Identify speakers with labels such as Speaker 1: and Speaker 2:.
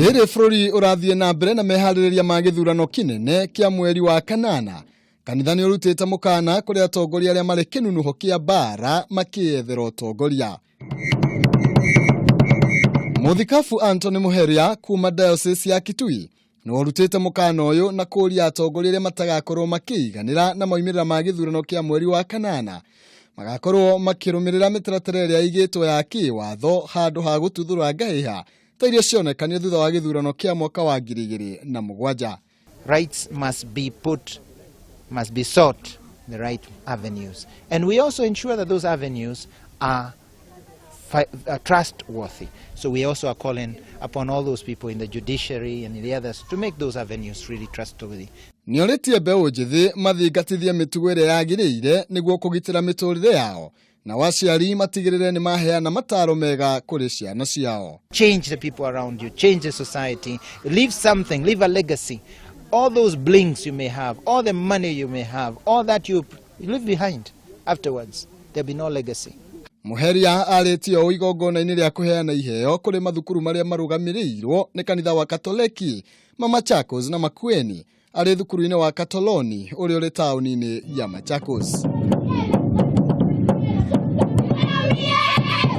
Speaker 1: Rĩrĩ bũrũri ũrathiĩ na mbere na meharĩrĩria ma githurano kinene kia mweri wa kanana. Kanitha nĩ ũrutĩte mukana kũrĩ atongoria arĩa marĩ kĩnunuho kĩa bara makĩethera ũtongoria. Muthikabu Antony Muheria kuma diocese ya Kitui nĩ ũrutĩte mukana ũyũ na kũria atongoria arĩa matagakorwo makĩiganĩra na moimĩrĩra ma githurano kia mweri wa kanana. Magakorwo makĩrũmĩrĩra mĩtaratara ĩrĩa igĩtwo ya kĩwatho handũ ha gututhura ngahiha ta iria cionekanire thutha wa githurano kia mwaka wa 2007.
Speaker 2: Rights must be sought the right avenues, and we also ensure that those avenues are trustworthy. So we also are calling upon all those people in the judiciary and in the others to make those avenues really trustworthy.
Speaker 1: Nĩorĩtie mbeũ njĩthĩ mathingatithie mĩtugo ĩrĩa yagĩrĩire nĩguo kũgitĩra mĩtũrĩre yao, na waciari matigĩrĩre nĩ maheana mataro mega kũrĩ ciana ciao.
Speaker 2: Change the people around you, change the society, leave something, leave a legacy. All those blings you may have, all the money you may have, all that you leave behind afterwards, there'll be no legacy.
Speaker 1: Muheria arĩtio igongona-inĩ rĩa kũheana iheo kũrĩ mathukuru marĩa marũgamĩrĩirwo nĩ kanitha wa Katoleki, Machakos na Makueni, arĩ thukuru-inĩ wa Katoloni ũrĩa ũrĩ taũni-inĩ ya Machakos.